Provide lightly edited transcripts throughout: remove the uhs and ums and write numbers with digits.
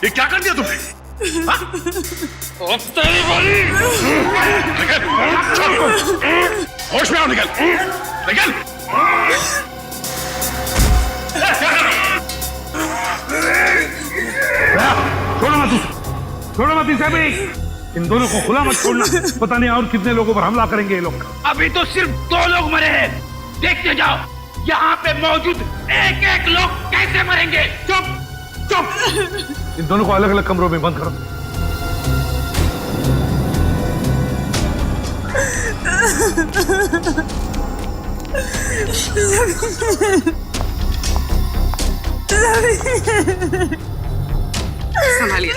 ये क्या कर दिया तुमने? तेरी बारी! निकल! होश में आओ, निकल! निकल! छोड़ो मत उसे! छोड़ो मत इसे भी! इन दोनों को खुला मत छोड़ना। पता नहीं और कितने लोगों पर हमला करेंगे ये लोग। अभी तो सिर्फ 2 लोग मरे हैं। देखते जाओ यहाँ पे मौजूद एक एक लोग कैसे मरेंगे। चुप! चुप! इन दोनों को अलग अलग कमरों में बंद करो। संभालिए।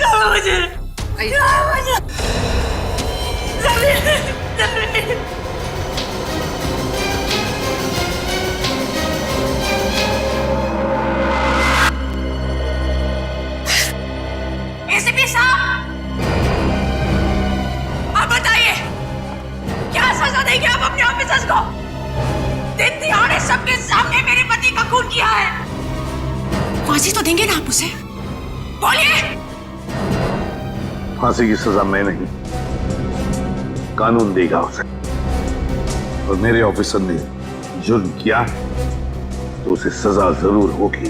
एसीपी साहब, आप बताइए क्या सजा देंगे आप अपने ऑफिसर्स को? दिन दिहाड़े सबके सामने मेरे पति का खून किया है। फांसी तो देंगे ना आप उसे? बोलिए। फांसी की सजा मैं नहीं, कानून देगा उसे। और मेरे ऑफिसर ने जुर्म किया तो उसे सजा जरूर होगी।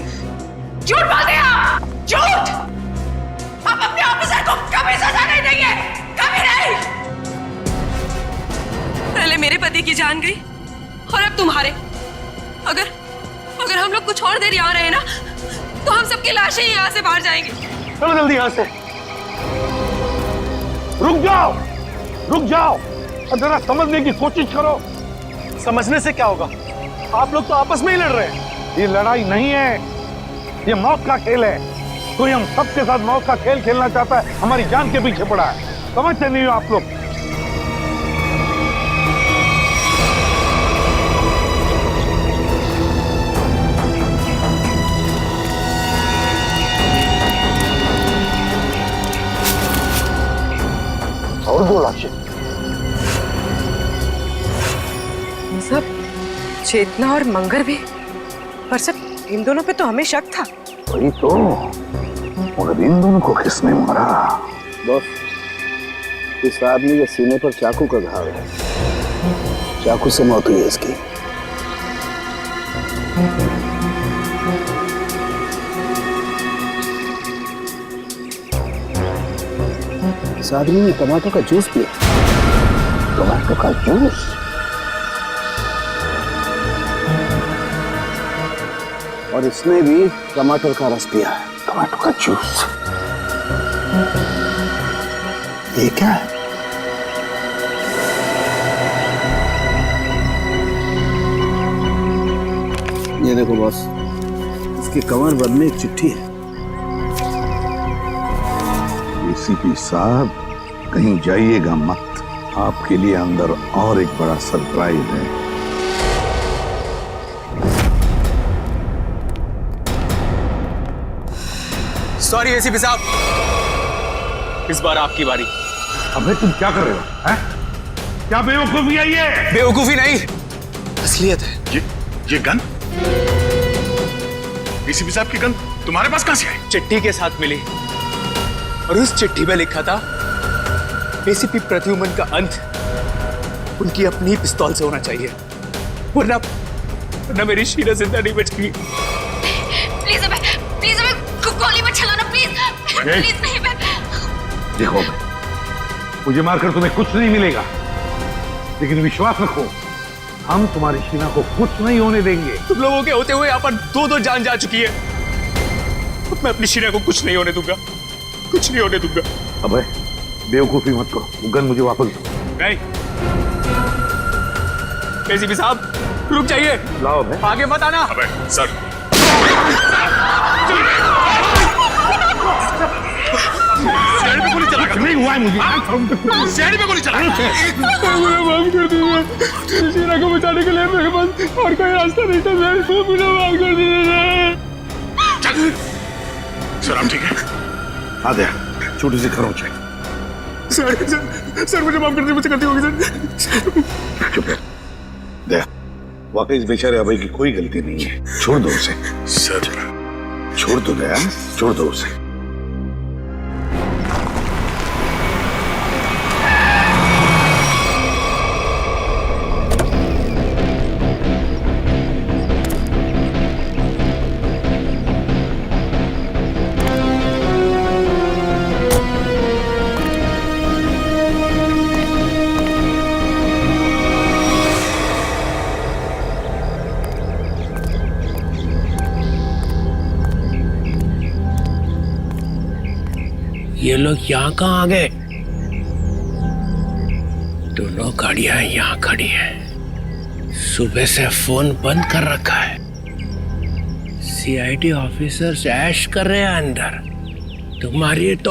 झूठ बोलते हैं आप, झूठ! आप अपने ऑफिसर को कभी सजा नहीं देंगे, कभी नहीं। पहले मेरे पति की जान गई और अब तुम्हारे। अगर हम लोग कुछ और देर यहाँ रहे ना तो हम सबकी लाशें यहाँ से बाहर जाएंगी। चलो जल्दी यहाँ से। रुक जाओ, रुक जाओ और जरा समझने की कोशिश करो। समझने से क्या होगा? आप लोग तो आपस में ही लड़ रहे हैं। ये लड़ाई नहीं है, ये मौत का खेल है। कोई हम सबके साथ मौत का खेल खेलना चाहता है, हमारी जान के पीछे पड़ा है। समझते नहीं हो आप लोग? और 2 लाशें। सब चेतना और मंगर भी, पर सब इन दोनों पे तो हमें शक था। वही तो, मगर इन दोनों को किसने मारा? बॉस, इस आदमी के सीने पर चाकू का घाव है। चाकू से मौत हुई है इसकी। इस आदमी ने टमाटर का जूस पिया। टमाटर का जूस? और इसने भी टमाटर का रस पिया है। टमाटर का जूस? ये क्या है? ये देखो बॉस, इसकी कमर बंद में एक चिट्ठी है। एसीपी साहब, कहीं जाइएगा मत। आपके लिए अंदर और एक बड़ा सरप्राइज है। सॉरी एसीपी साहब, इस बार आपकी बारी। अबे तुम क्या कर रहे हो? हैं? क्या बेवकूफी है ये? बेवकूफी नहीं, असलियत है। ये गन? एसीपी साहब की गन तुम्हारे पास कहां से आई? चिट्ठी के साथ मिली और उस चिट्ठी में लिखा था एसीपी प्रद्युमन का अंत उनकी अपनी पिस्तौल से होना चाहिए, वरना मेरी शीला जिंदा नहीं बचेगी। प्लीज हमें गोली मत चलाना, प्लीज नहीं। मैं देखो भाई, मुझे मारकर तुम्हें कुछ नहीं मिलेगा, लेकिन विश्वास रखो, हम तुम्हारी शीना को कुछ नहीं होने देंगे। तुम लोगों के होते हुए यहाँ पर 2 जान जा चुकी है। मैं अपनी शीना को कुछ नहीं होने दूंगा, कुछ नहीं होने दूंगा। अबे बेवकूफी मत करो, वो गन मुझे वापस दो। नहीं एसीपी साहब, रुक जाइए। लाओ भाई। आगे मत आना। अबे सर, शहर पे गोली चला। नहीं हुआ है मुझे। शहर पे गोली चला। मुझे माफ कर दीजिए, शीना को बचाने के लिए मेरे पास और कोई रास्ता नहीं था सर, मुझे माफ कर दीजिए। सर आप ठीक है? आ गया, छोटी सी खरोंच है। सर मुझे माफ कर दीजिए, मुझसे गलती हो गई सर। चुप है। देख, वाकई इस बेचारे अभय की कोई गलती नहीं है। छोड़ दो उसे। सर छोड़ दो दया, छोड़ दो उसे। ये लोग यहाँ कहाँ आ गए? दोनों गाड़ियां यहाँ खड़ी हैं। सुबह से फोन बंद कर रखा है। सीआईडी ऑफिसर्स ऐश कर रहे हैं अंदर। तुम्हारी तो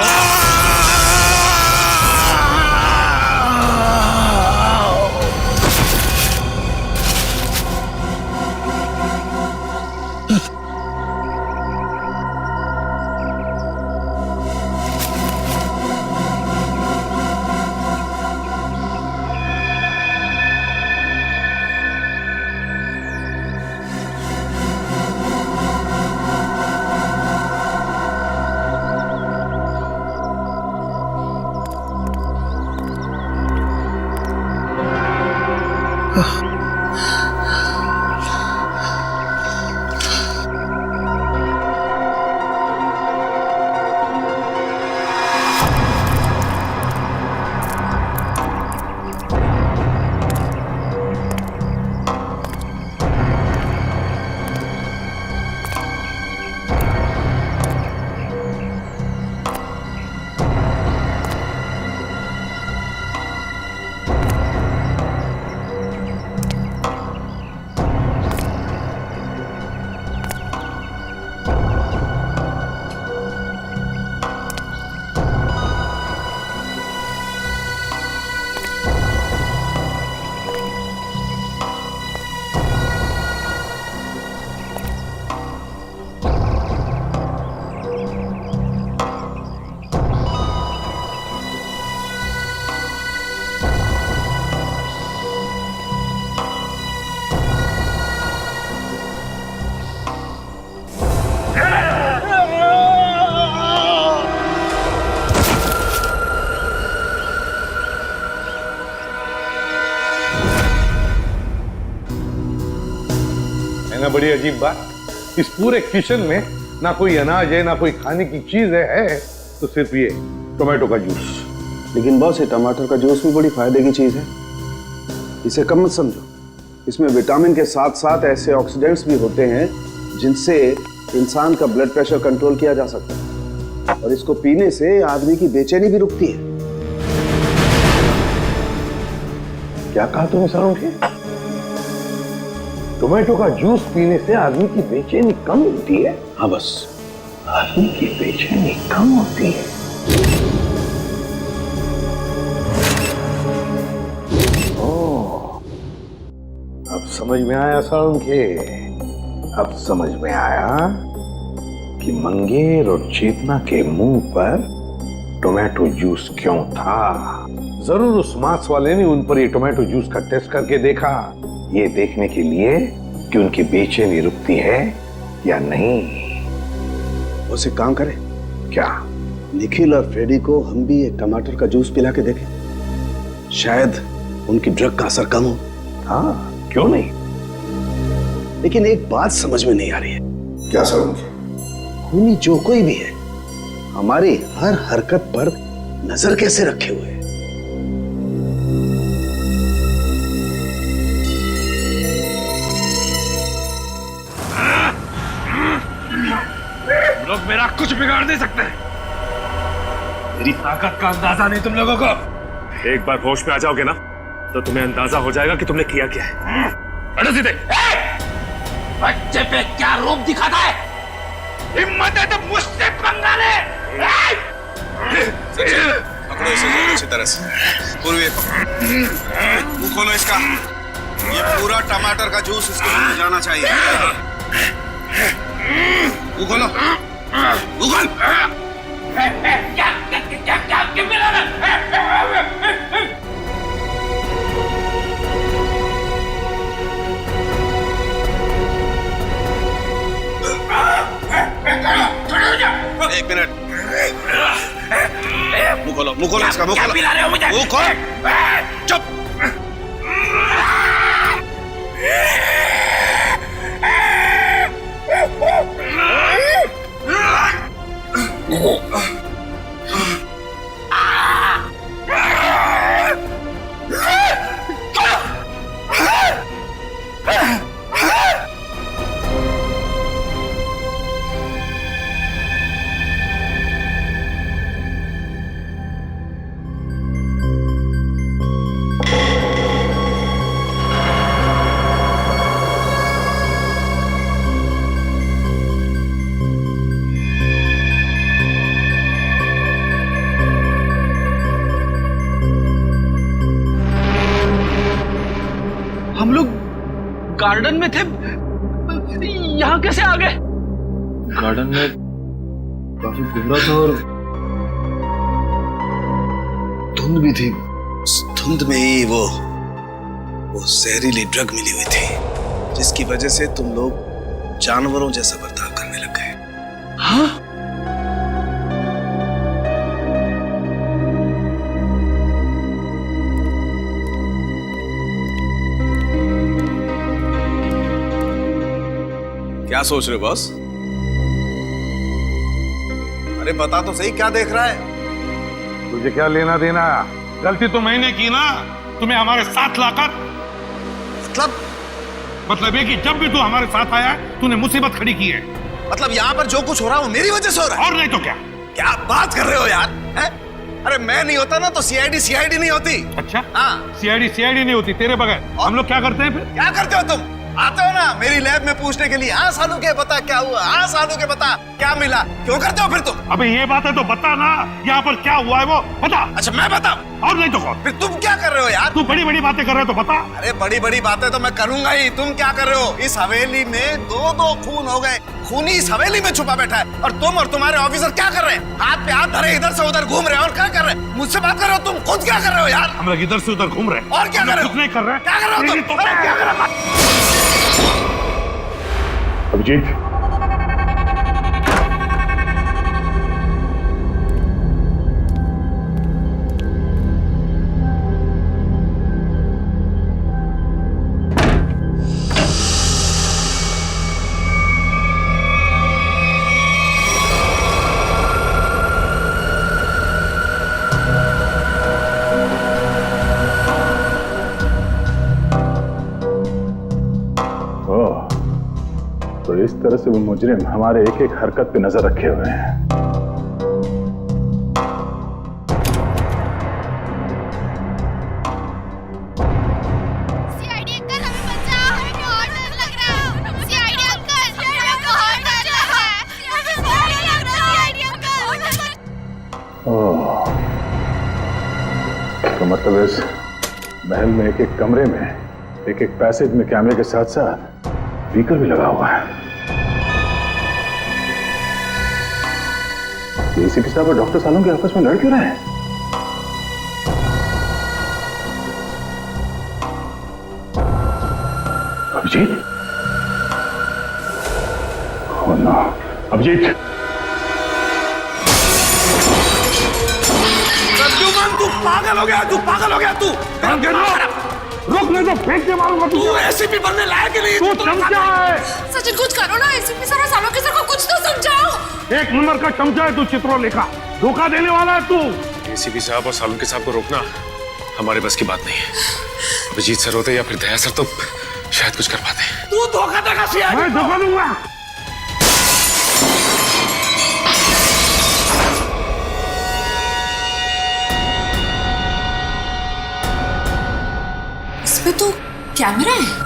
है ना बड़ी अजीब बात। इस पूरे किचन में ना कोई अनाज है ना कोई खाने की चीज है तो सिर्फ ये टोमेटो का जूस। लेकिन बॉस, ये टमाटर का जूस भी बड़ी फायदे की चीज है, इसे कम मत समझो। इसमें विटामिन के साथ साथ ऐसे ऑक्सीडेंट्स भी होते हैं जिनसे इंसान का ब्लड प्रेशर कंट्रोल किया जा सकता है, और इसको पीने से आदमी की बेचैनी भी रुकती है। क्या कहा तुमने सरोंगी? टोमेटो का जूस पीने से आदमी की बेचैनी कम होती है? हाँ बस, आदमी की बेचैनी कम होती है। ओह, अब समझ में आया सरोंगी। अब समझ में आया कि मंगेर और चेतना के मुंह पर टोमेटो जूस क्यों था। जरूर उस मांस वाले ने उन पर ये टोमेटो जूस का टेस्ट करके देखा, ये देखने के लिए कि उनकी बेचैनी रुकती है या नहीं। उसे काम करें क्या? निखिल और फ्रेडी को हम भी एक टमाटर का जूस पिला के देखें, शायद उनकी ड्रग का असर कम हो। हाँ, क्यों नहीं। लेकिन एक बात समझ में नहीं आ रही है। क्या समझ? खूनी जो कोई भी है हमारी हर हरकत पर नजर कैसे रखे हुए है? लोग मेरा कुछ बिगाड़ नहीं सकते। मेरी ताकत का अंदाजा नहीं तुम लोगों को। एक बार होश में आ जाओगे ना तो तुम्हें अंदाजा हो जाएगा कि तुमने किया क्या है। अरे सीधे बच्चे पे क्या रूप दिखाता है? हिम्मत है तो मुझसे पंगा ले। पकड़ो इसे जोर अच्छी तरह से। पूर्वी मुंह खोलो इसका। ये पूरा टमाटर का जूस इसके मुंह में जाना चाहिए। मुंह खोलो, मुंह खोल। क्या मिला ना? एक मिनट, मुंह खोलो इसका, मुंह खोलो। पिला रहे हो मुझे? मुंह खोल। चुप। गार्डन में थे, यहाँ कैसे आ गए? गार्डन में काफी कोहरा था और धुंध भी थी। धुंध में ही वो जहरीली ड्रग मिली हुई थी, जिसकी वजह से तुम लोग जानवरों जैसा बर्ताव करने लग गए। हाँ? क्या सोच रहे हो बॉस? अरे बता तो सही, क्या देख रहा है? तुझे क्या लेना देना? गलती तो मैंने की ना, तुम्हें हमारे साथ लाकर। मतलब ये कि जब भी तू हमारे साथ आया है, तूने मुसीबत खड़ी की है। मतलब यहाँ पर जो कुछ हो रहा है वो मेरी वजह से हो रहा है? और नहीं तो क्या? क्या बात कर रहे हो यार? है? अरे मैं नहीं होता ना तो सीआईडी नहीं होती। अच्छा? हाँ। सीआईडी नहीं होती तेरे बगैर। हम लोग क्या करते हैं फिर? क्या करते हो तुम? आते हो ना मेरी लैब में पूछने के लिए, हाँ सालू के बता क्या हुआ, हाँ सालू के बता क्या मिला। क्यों करते हो फिर तुम? अबे ये बात है तो बता ना, यहाँ पर क्या हुआ है वो बता। अच्छा मैं बताऊं? और नहीं तो कौन? फिर तुम क्या कर रहे हो यार? तू बड़ी बड़ी बातें कर रहे हो तो बता। अरे बड़ी बड़ी बातें तो मैं करूंगा ही, तुम क्या कर रहे हो? इस हवेली में दो खून हो गए, खूनी इस हवेली में छुपा बैठा है, और तुम और तुम्हारे ऑफिसर क्या कर रहे हैं? हाथ पे हाथ धरे इधर से उधर घूम रहे हो, और क्या कर रहे हैं? मुझसे बात कर रहे हो? तुम खुद क्या कर रहे हो यार? हम लोग इधर से उधर घूम रहे हैं। और क्या कर रहे हो? कुछ नहीं कर रहे हैं। क्या कर रहे हो तुम? अरे क्या कर रहे हो? अभिजीत, तो इस तरह से वो मुजरिम हमारे एक एक हरकत पे नजर रखे हुए हैं। सीआईडी अंकल हमें बचाओ, हमें बहुत डर लग रहा है। सीआईडी अंकल हमें बहुत डर लग रहा है। CID uncle. ओह, तो मतलब इस महल में एक एक कमरे में, एक एक पैसेज में कैमरे के साथ साथ स्पीकर भी लगा हुआ है। एसीपी साहब और डॉक्टर सालों के आपस में लड़ क्यों रहे हैं? अभिजीत? Oh no, Abhijeet! प्रद्युमन तू पागल हो गया, तू पागल हो गया तू। रुक, नहीं तो फेंक के मारूंगा तू एसीपी बनने लायक ही नहीं। तू चमचा है। सचिन कुछ करो ना, एसीपी सर और सालों के सर को कुछ तो समझाओ। एक नंबर का चमचा है तू, चित्रों लेखा धोखा देने वाला है तू। एसीपी साहब और सालुंके साहब को रोकना हमारे बस की बात नहीं है। अभिजीत सर होते या फिर दया सर तो शायद कुछ कर पाते। तू धोखा देगा सीआईडी? मैं धोखा दूंगा। इसमें तो कैमरा है।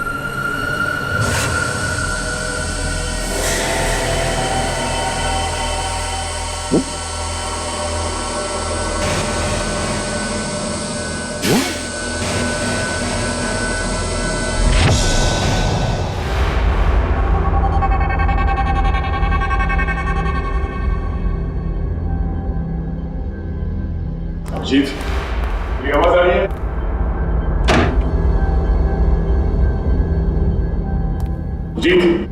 अभिजीत, ये आवाज आ रही है? अभिजीत,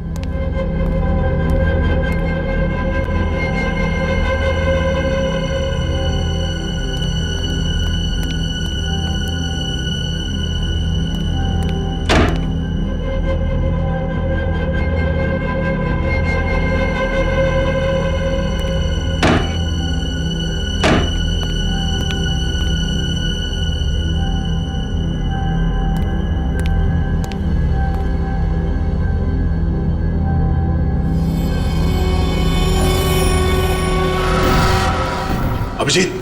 अभिजीत!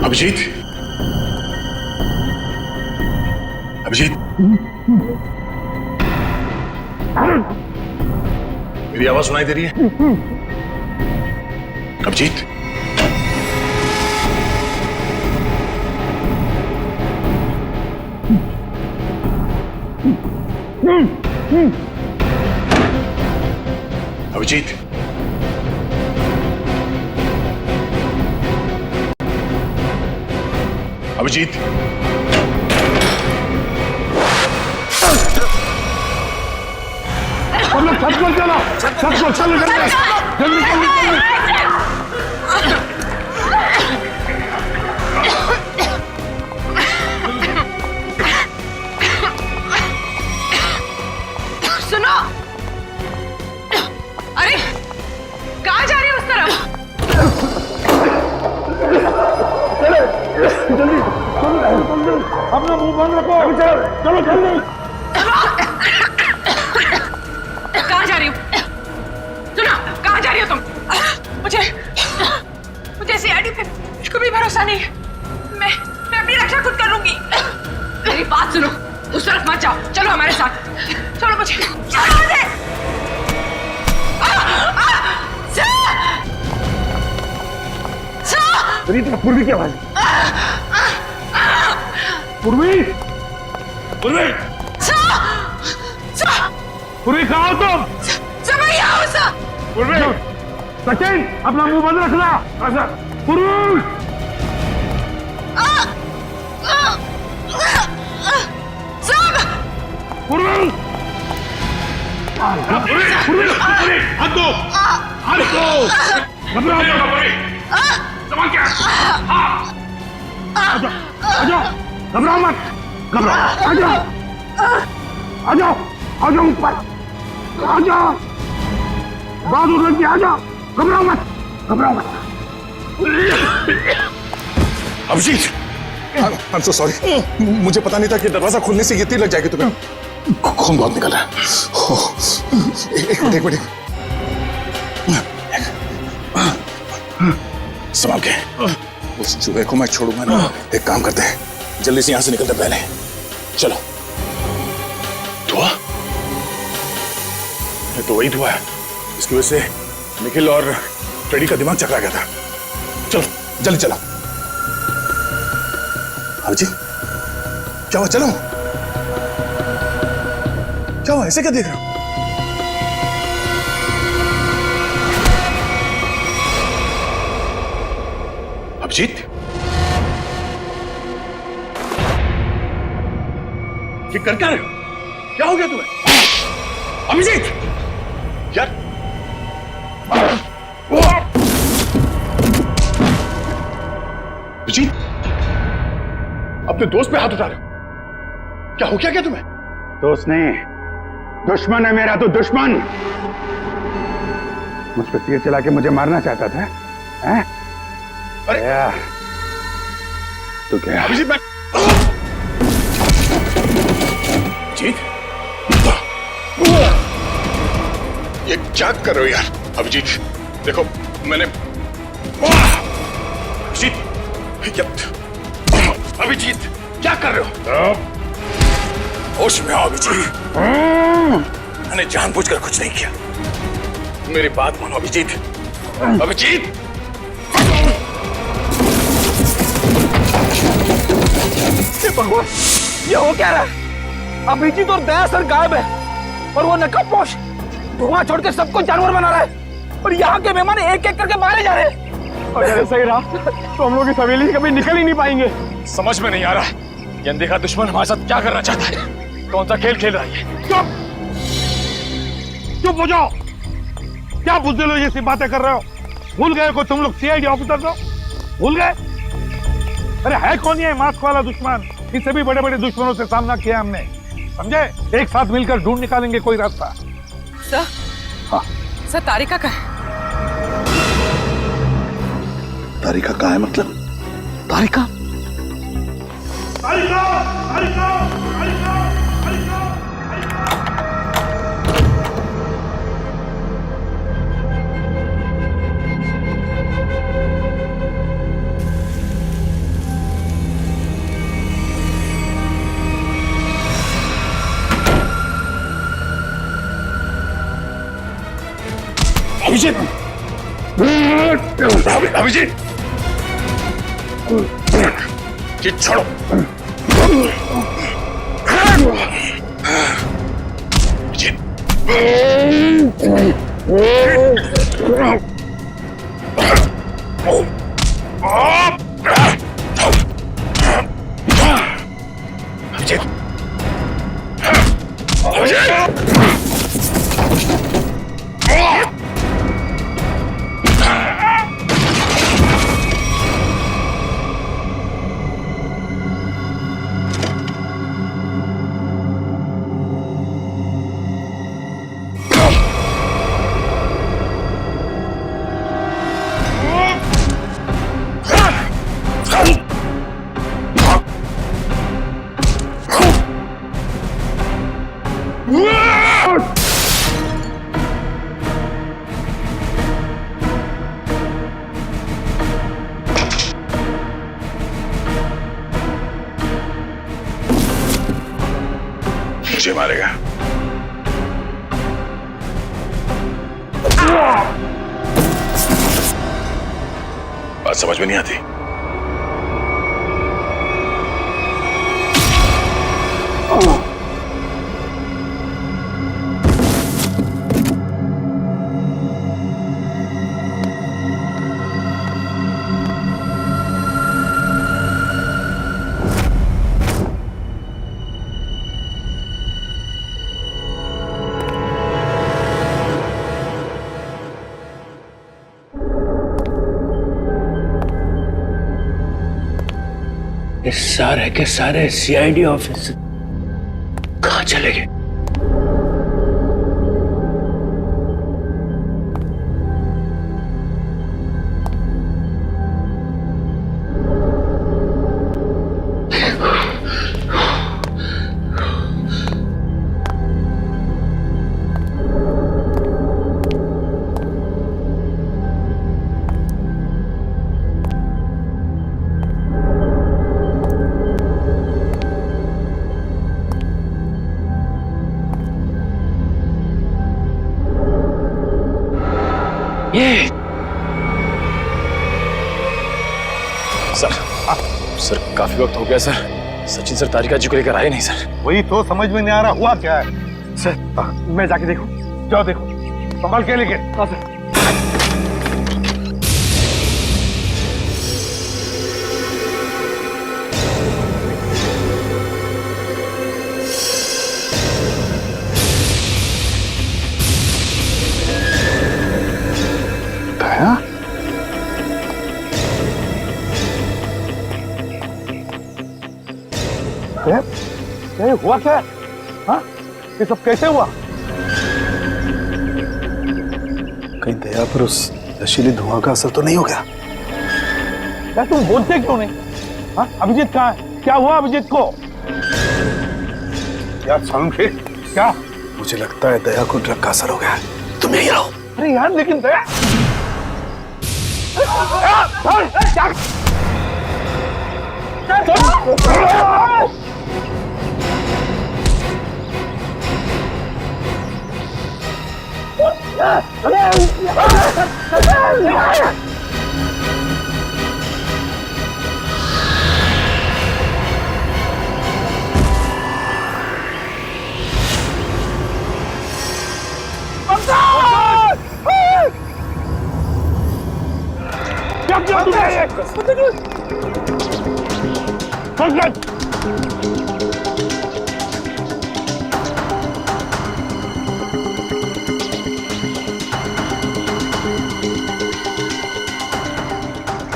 अभिजीत, अभिजीत, मेरी आवाज सुनाई दे रही है? अभिजीत, अभिजीत, अभिजीत, हम लोग छत पर चलो, छत पर चलो, जल्दी जल्दी जल्दी। सुनो, अरे कहाँ जा रही है उस तरफ? जल्दी अपना मुंह बंद रखो। चलो जल्दी। कहाँ जा रही हो? सुनो, कहाँ जा रही हो तुम? मुझे सीआईडी पे कुछ भी भरोसा नहीं है। मैं अपनी रक्षा खुद कर लूंगी। मेरी बात सुनो, उस तरफ मत जाओ, चलो हमारे साथ। चलो मुझे, चलो मुझे। मेरी तरफ पूर्वी की आवाज। पूर्वी, पूर्वी, पूर्वी कहाँ हो तुम? पूर्वी, सचिन अपना मुंह बंद रखना। पूर्वी, पूर्वी, पूर्वी, हाथ दो, हाथ दो, घबराओ मत। समझ क्या? आजाओ, घबराओ मत, घबराओ, आजाओ, आजाओ, आजाओ ऊपर, आजाओ, बहादुर लड़की आजाओ, घबराओ मत, घबराओ मत। Abhijit, I'm so sorry. मुझे पता नहीं था कि दरवाजा खुलने से ये तीर लग जाएगी तुम्हें। खून बहुत निकल रहा है। एक मिनट। संभाल के। उस चूहे को मैं छोड़ूंगा ना। एक काम करते हैं, जल्दी से यहाँ से निकलते पहले। चलो। धुआं? ये तो वही धुआं है। इसकी वजह से निखिल और फ्रेडी का दिमाग चकरा गया था। चलो, जल्दी चलो। अभिजीत, क्या हुआ? चलो। क्या हुआ? ऐसे क्या देख रहे हो? अभिजीत, ये कर क्या रहे हो? क्या हो गया तुम्हें? अभिजीत, यार, अभिजीत, अपने दोस्त पे हाथ उठा रहे हो? क्या हो क्या तुम्हें? दोस्त नहीं, दुश्मन है मेरा। तो दुश्मन मुझ पर तीर चला के मुझे मारना चाहता था, हैं? अरे तो क्या? अभिजीत, मैं अभिजीत, ये क्या कर रहे हो यार? अभिजीत, देखो मैंने अभिजीत, क्या कर रहे हो? होश में आओ अभिजीत। मैंने जानबूझकर कुछ नहीं किया। मेरी बात मानो अभिजीत। अभिजीत, भगवान, ये हो क्या रहा है? अभिजीत और दया सर गायब है और वो नकाबपोश धुआं छोड़ के सबको जानवर बना रहा है और यहाँ के मेहमान एक एक करके मारे जा रहे हैं। अगर ऐसा ही रहा तो हम लोग इस हवेली से कभी निकल ही नहीं पाएंगे। समझ में नहीं आ रहा है ये अनदेखा दुश्मन हमारे साथ क्या करना चाहता है। कौन सा खेल खेल रहा है? चुप, चुप हो जाओ। क्या बुज़दिल जैसी बातें कर रहे हो? भूल गए को तुम लोग सीआईडी ऑफिसर हो? भूल गए? अरे है कौन ये मास्क वाला दुश्मन? इससे भी बड़े बड़े दुश्मनों से सामना किया हमने, समझे? एक साथ मिलकर ढूंढ निकालेंगे कोई रास्ता। सर, हाँ सर, तारिका का है। तारिका कहाँ है? मतलब तारिका? तारिका, तारिका, तारिका, तारिका। अभिजीत, अभिजीत, ये छोड़ो। अभिजीत, मुझे मारेगा। बात समझ में नहीं आती। ये सारे के सारे सीआईडी ऑफिस कहां चले गए? सर काफी वक्त हो गया सर। सचिन सर तारिका जी को लेकर आए नहीं सर। वही तो समझ में नहीं आ रहा हुआ क्या है। सर मैं जाके देखूं? जाओ देखो, संभाल के लेके। हाँ सर। हुआ क्या? हाँ? ये सब कैसे हुआ? कहीं दया पर उस नशीली धुआं का असर तो नहीं हो गया? यार तुम बोलते क्यों नहीं? हाँ? अभिजीत कहाँ है? क्या हुआ अभिजीत को? यार संखे क्या? मुझे लगता है दया को ड्रग का असर हो गया है। तुम यहीं रहो। अरे यार लेकिन दया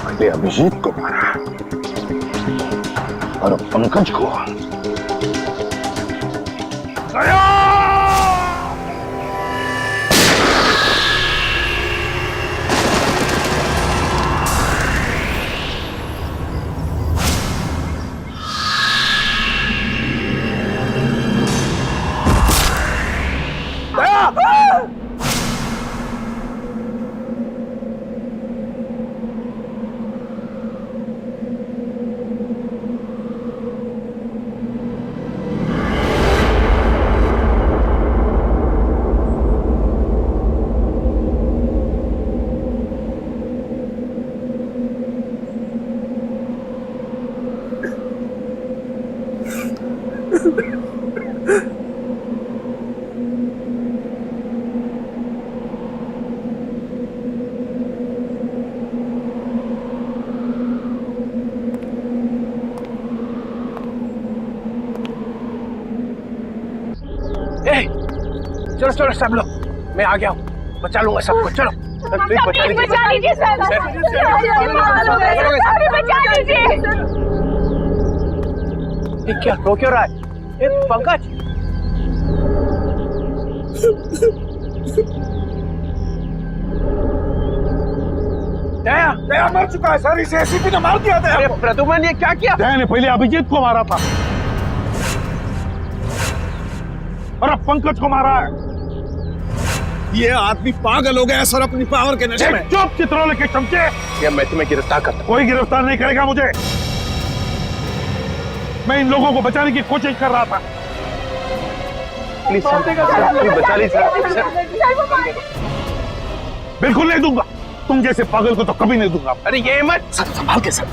पहले अभिजीत को मारा और पंकज को। चलो सब लोग, मैं आ गया हूँ, बचा लूंगा सबको। चलो बचा लीजिए सर, बचा लीजिए। ये क्या रो क्यों रहा है? पंकज, दया मर चुका है सर, इसे एसीपी ने मार दिया था। प्रद्युमन ये क्या किया? दया ने पहले अभिजीत को मारा था और अब पंकज को मारा है। ये आदमी पागल हो गया सर अपनी पावर के नशे में। चुप चित्रोले के चमचे। या मैं तुम्हें गिरफ्तार करता हूं। कोई गिरफ्तार नहीं करेगा मुझे। मैं इन लोगों को बचाने की कोशिश कर रहा था। प्लीज बचा लीजिए सर। बिल्कुल नहीं दूंगा, तुम जैसे पागल को तो कभी नहीं दूंगा। अरे ये मत, सर संभाल के सर।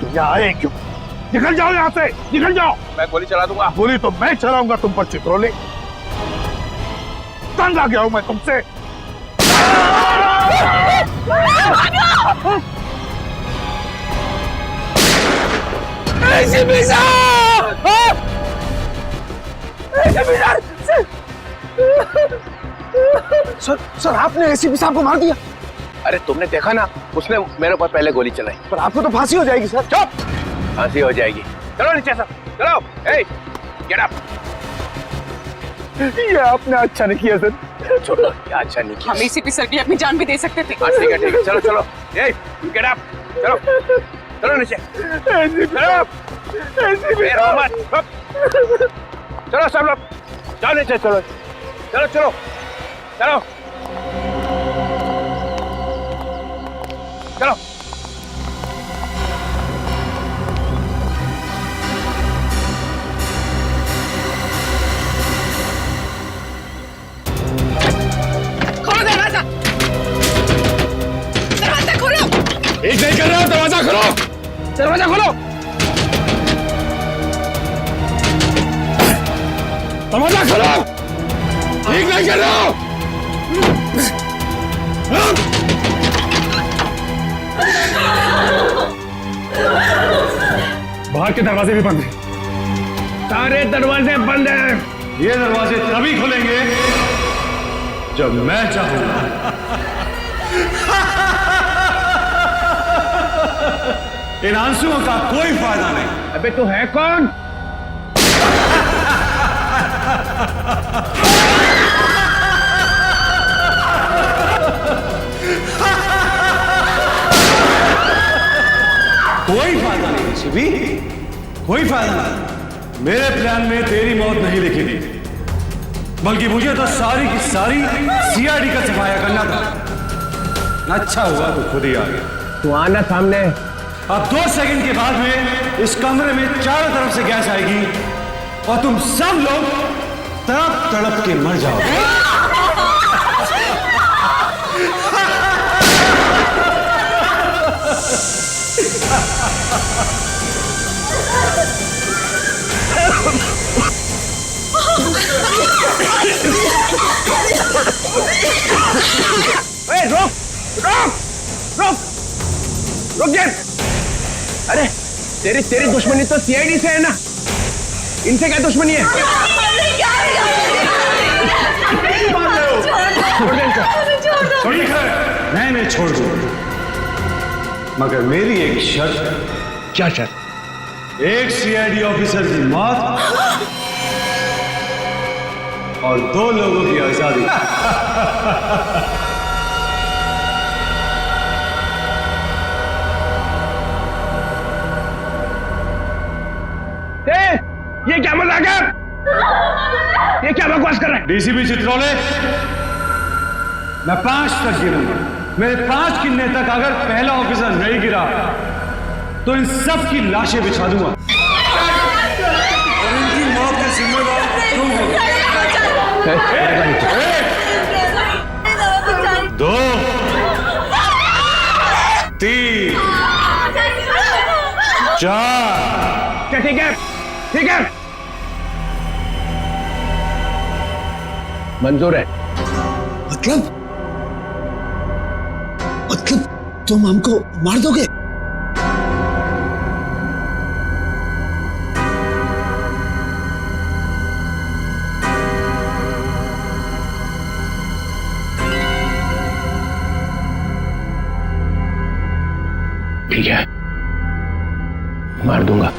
तुम यहाँ आए क्यों? निकल जाओ यहाँ से, निकल जाओ। मैं गोली चला दूंगा। गोली तो मैं चलाऊंगा तुम पर चित्रोले। तंग आ गया हूं मैं तुमसे। सर आपने एसीपी साहब को मार दिया। अरे तुमने देखा ना, उसने मेरे ऊपर पहले गोली चलाई। पर आपको तो फांसी हो जाएगी सर। चुप, फांसी हो जाएगी। चलो नीचे सर, चलो। Get up. ये आपने अच्छा नहीं किया सर। छोड़ो, क्या अच्छा नहीं किया। हम एसीपी सर की अपनी जान भी दे सकते थे। ठीक है, चलो चलो। गेट अप, चलो चलो नीचे, चलो। चलो सब लोग, चलो नीचे, चलो चलो चलो चलो चलो। खोलो दरवाजा, दरवाजा खोलो। एक नहीं कर रहे हो, दरवाजा खोलो, दरवाजा खोलो। दरवाजा खोलो, एक नहीं कर रहे हो। बाहर के दरवाजे भी बंद हैं। सारे दरवाजे बंद हैं। ये दरवाजे तभी खुलेंगे जब मैं चाहूंगा। इन आंसुओं का कोई फायदा नहीं। अबे तू है कौन? कोई फायदा नहीं शिवी, कोई फायदा नहीं। मेरे प्लान में तेरी मौत नहीं लिखी थी, बल्कि मुझे तो सारी की सारी सीआईडी का सफाया करना था। अच्छा हुआ तो खुद ही आ गया। तू आना सामने। अब 2 सेकंड के बाद में इस कमरे में चारों तरफ से गैस आएगी और तुम सब लोग तड़प तड़प के मर जाओगे। रुक रुक रुक रुक जा। अरे तेरी दुश्मनी तो सीआईडी से है ना, इनसे क्या दुश्मनी है? ठीक है, मैं छोड़ दूं, मगर मेरी एक शर्त। क्या शर्त? एक सीआईडी ऑफिसर की मौत और 2 लोगों की आजादी। ये क्या मजाक है? ये क्या बकवास कर रहा है? डीसीपी चित्रोले, मैं 5 तक गिरूंगा। मेरे 5 गिनने तक अगर पहला ऑफिसर नहीं गिरा तो इन सब की लाशें बिछा दूंगा और इनकी मौत के जिम्मेदार तुम हो। 1, 2, 3, 4। ठीक है, ठीक है, मंजूर है। मतलब तुम हमको मार दोगे? ठीक है, मार दूंगा।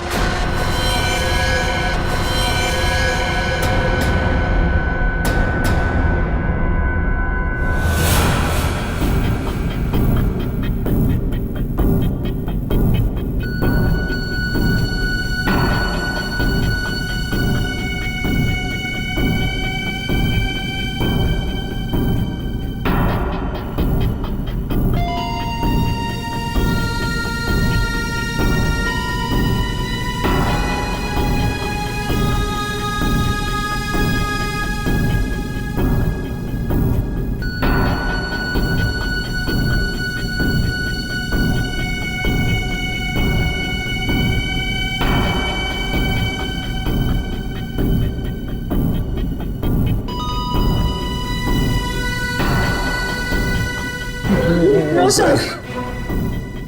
No, sir.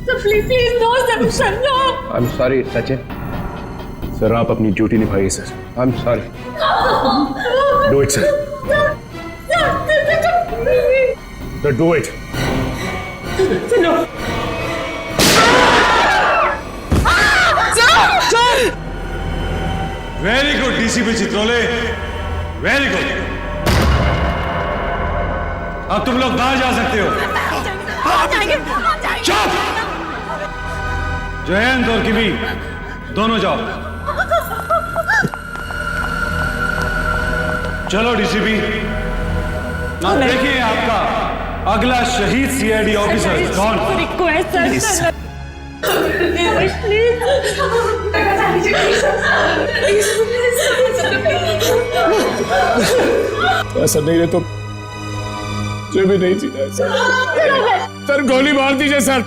Sir, please, no, sir, no. I am sorry Sachin. Sir आप अपनी ड्यूटी निभाइए sir. I am sorry. Do it sir. Do it. No. Very good DCP Chitrole, very good. अब तुम लोग बाहर जा सकते हो। चुप! जयंत और किमी दोनों जाओ। चलो डीसीपी, अब देखिए आपका अगला शहीद सीआईडी ऑफिसर कौन। रिक्वेस्ट सर, ऐसा नहीं रहे तो मुझे भी नहीं जीना है सर। गोली मार दीजिए सर।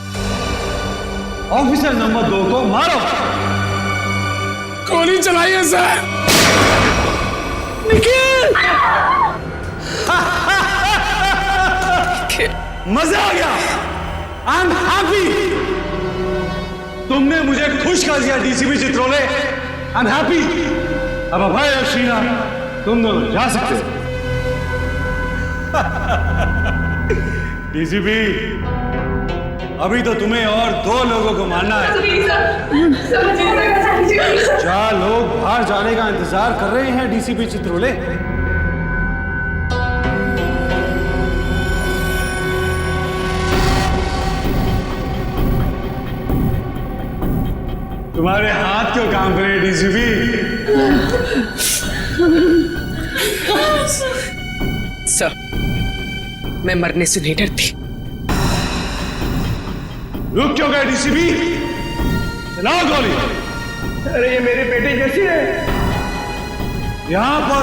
ऑफिसर नंबर 2 को मारो। गोली चलाइए सर। निखिल! मजा आ गया। I am happy. तुमने मुझे खुश कर दिया DCP Chitrole. I am happy. अब अभय और शीना तुम दोनों जा सकते हो। डीसीपी, अभी तो तुम्हें और 2 लोगों को मारना है। 4 लोग बाहर जाने का इंतजार कर रहे हैं डीसीपी चित्रोले। तुम्हारे हाथ क्यों काम करे डीसीपी? सर, मैं मरने से नहीं डरती। रुक क्यों गए डीसीपी? चलाओ गोली। अरे ये मेरी बेटी जैसी है। यहाँ पर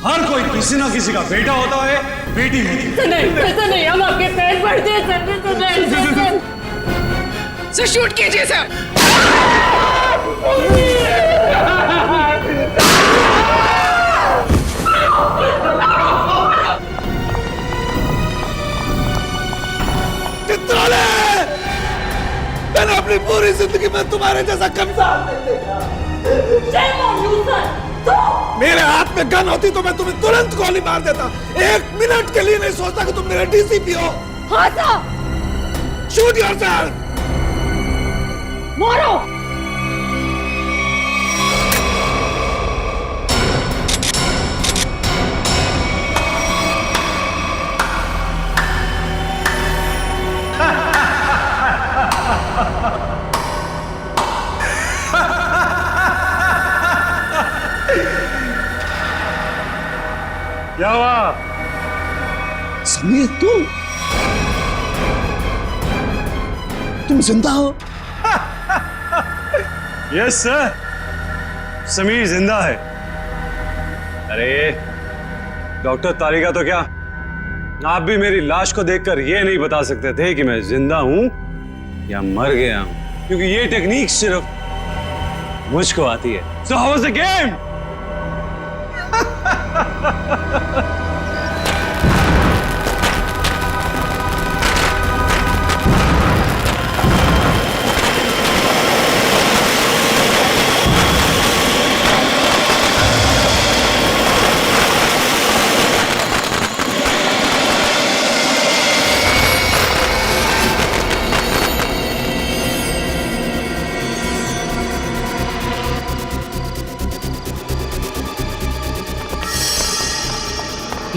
हर कोई किसी ना किसी का बेटा होता है, बेटी होती है। नहीं, ऐसा नहीं, हम आपके पैर पड़ते हैं सर, शूट कीजिए सर। चित्रोले! मैंने अपनी पूरी जिंदगी में तुम्हारे जैसा कमजोर नहीं देखा। मेरे हाथ में गन होती तो मैं तुम्हें तुरंत गोली मार देता। 1 मिनट के लिए नहीं सोचता कि तुम मेरे डीसीपी हो। हाँ सर। Shoot yourself. मारो। क्या हुआ? समीर, तुम जिंदा हो? यस सर, समीर जिंदा है। अरे डॉक्टर तारिका तो क्या, आप भी मेरी लाश को देखकर ये नहीं बता सकते थे कि मैं जिंदा हूं या मर गया हूं, क्योंकि ये टेक्निक सिर्फ मुझको आती है। So how was the game?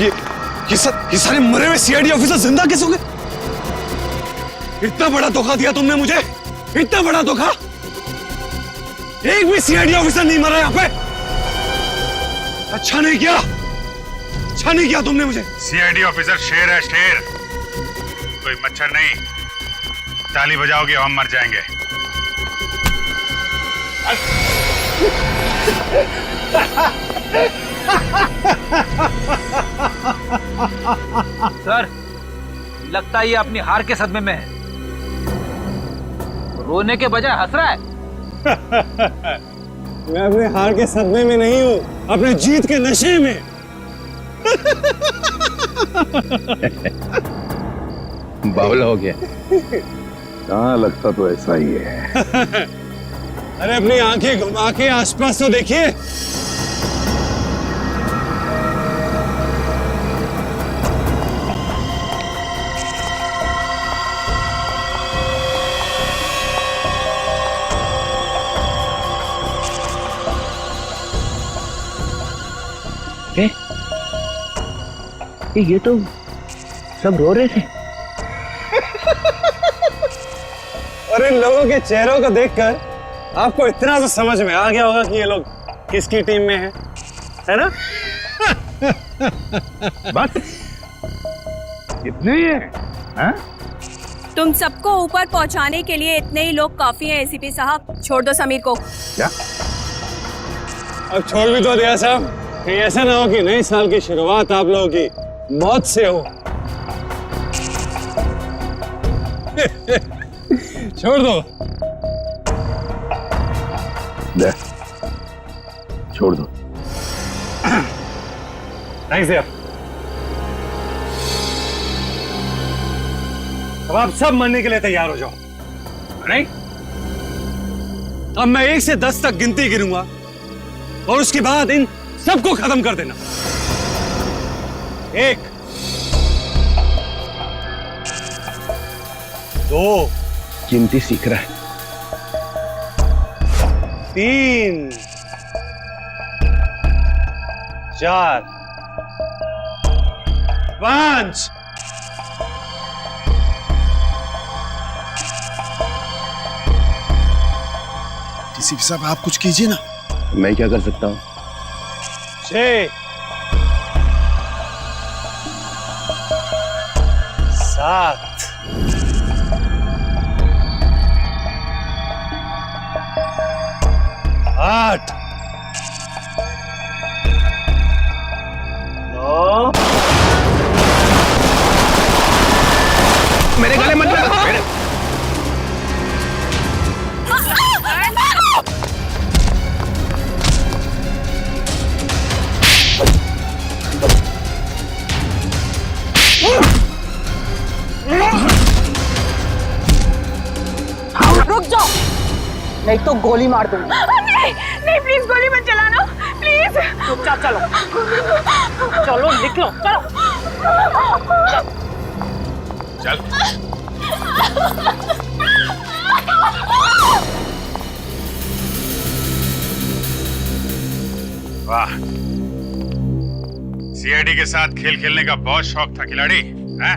ये सारे मरे हुए सीआईडी ऑफिसर जिंदा कैसे हो गए? इतना बड़ा धोखा दिया तुमने मुझे, इतना बड़ा धोखा। एक भी सीआईडी ऑफिसर नहीं मरा यहाँ पे। अच्छा नहीं किया तुमने मुझे। सीआईडी ऑफिसर शेर है, शेर, कोई मच्छर नहीं। ताली बजाओगे हम मर जाएंगे। सर, लगता है ये अपनी हार के सदमे में है। रोने के बजाय हंस रहा है। मैं अपने हार के सदमे में नहीं हूँ, अपने जीत के नशे में। बावला हो गया। हाँ, लगता तो ऐसा ही है। अरे अपनी आंखें घुमा के आसपास तो देखिए। ये तो सब रो रहे थे। और इन लोगों के चेहरों को देखकर आपको इतना तो समझ में आ गया होगा कि ये लोग किसकी टीम में हैं, है ना? बस इतने ही है? हाँ? तुम सबको ऊपर पहुंचाने के लिए इतने ही लोग काफी हैं एसीपी साहब। छोड़ दो समीर को। क्या? अब छोड़ भी तो दिया साहब, कहीं ऐसा ना हो कि नए साल की शुरुआत आप लोगों की मौत से हो। छोड़ दो। ले, छोड़ दो। थैंक्स यार। अब आप सब मरने के लिए तैयार हो जाओ। नहीं? अब मैं 1 से 10 तक गिनती गिनूंगा और उसके बाद इन सबको खत्म कर देना। 1, 2, गिनती सीख रहा है। 3, 4, 5। डीसीपी साहब, आप कुछ कीजिए ना। मैं क्या कर सकता हूँ? 6, 7, 8, 9। मेरे गले मत लगा। रुक जाओ, नहीं तो गोली मार दूंगी। नहीं नहीं, प्लीज गोली मत चलाना, प्लीज। चुपचाप चलो, चलो निकलो, चलो। चल। वाह, सीआईडी के साथ खेल खेलने का बहुत शौक था खिलाड़ी, हैं?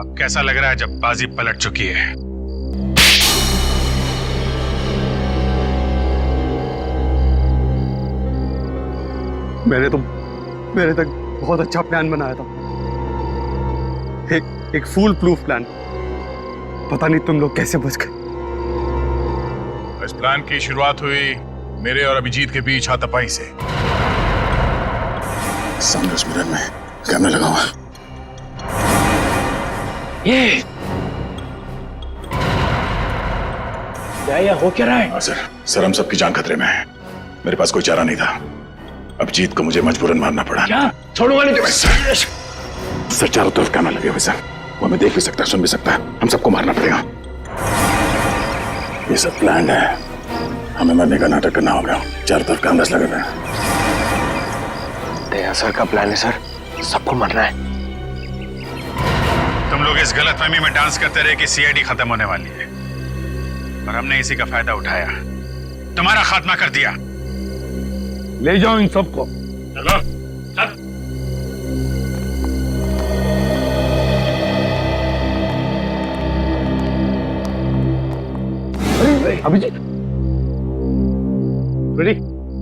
अब कैसा लग रहा है जब बाजी पलट चुकी है? मैंने तक बहुत अच्छा प्लान बनाया था, एक फूल प्रूफ प्लान। पता नहीं तुम लोग कैसे बच गए। इस प्लान की शुरुआत हुई मेरे और अभिजीत के बीच हाथापाई से। सामने उस मिरर में कैमरा लगा हुआ है। ये हो क्या रहा है? सर हम सबकी जान खतरे में है। मेरे पास कोई चारा नहीं था। अभिजीत को मुझे मजबूरन मारना पड़ा। क्या? छोड़ूंगा नहीं तुम्हें। सर चारों तरफ कैमरा लगे हुए सर, वो हमें देख भी सकता है, सुन भी सकता है। हम सबको मारना पड़ेगा। ये सब प्लान है, हमें मरने का नाटक करना होगा। चारों तरफ कैमरास लगे हुए हैं। दया सर का प्लान है सर, सबको मरना है। तुम लोग इस गलतफहमी में डांस करते रहे कि सीआईडी खत्म होने वाली है, और हमने इसी का फायदा उठाया, तुम्हारा खात्मा कर दिया। ले जाओ इन सबको। चलो चल। अभिजीत, रेडी?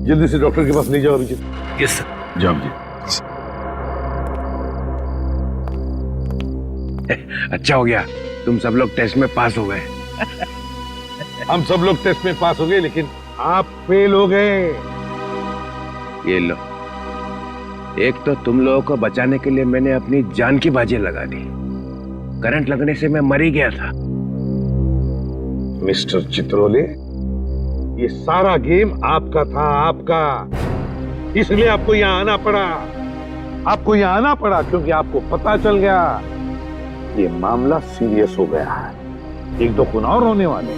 जल्दी से डॉक्टर के पास ले जाओ अभिजीत। Yes sir. जाओ अभिजीत। अच्छा हो गया, तुम सब लोग टेस्ट में पास हो गए। हम सब लोग टेस्ट में पास हो गए, लेकिन आप फेल हो गए। ये लो, एक तो तुम लोगों को बचाने के लिए मैंने अपनी जान की बाजी लगा दी। करंट लगने से मैं मर ही गया था। मिस्टर चित्रोले, ये सारा गेम आपका था, आपका। इसलिए आपको यहाँ आना पड़ा। आपको यहाँ आना पड़ा क्योंकि आपको पता चल गया ये मामला सीरियस हो गया है। एक दो खून और होने वाले।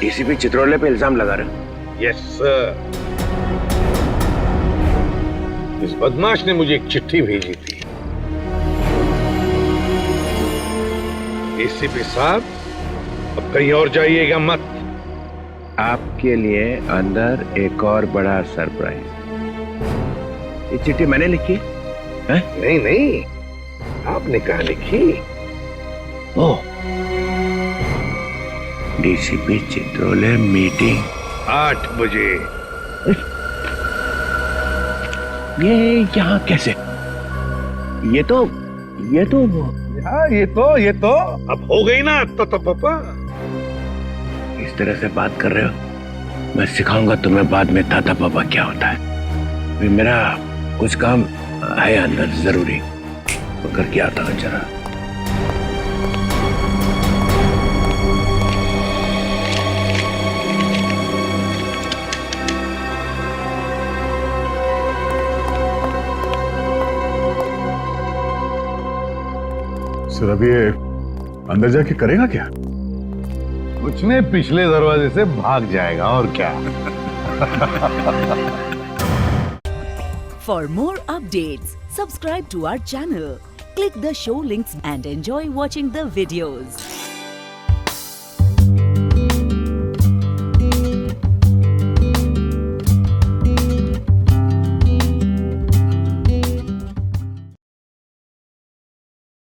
डीसीपी चित्रोले पे इल्जाम लगा रहे? Yes sir. इस बदमाश ने मुझे एक चिट्ठी भेजी थी। डीसीपी साहब, अब कहीं और जाइएगा मत। आपके लिए अंदर एक और बड़ा सरप्राइज। ये चिट्ठी मैंने लिखी है? नहीं नहीं, आपने कहा लिखी? ओह, डीसीपी चित्रोले मीटिंग 8 बजे। ये यहाँ कैसे? ये तो हाँ, ये तो अब हो गई ना तो पापा। इस तरह से बात कर रहे हो? मैं सिखाऊंगा तुम्हें बाद में ताता पापा क्या होता है। अभी मेरा कुछ काम है अंदर जरूरी, तो करके आता हूँ जरा। सर अभी ये अंदर जाके करेगा क्या? कुछ ने पिछले दरवाजे से भाग जाएगा, और क्या। For more updates, subscribe to our channel, click the show links and enjoy watching the videos.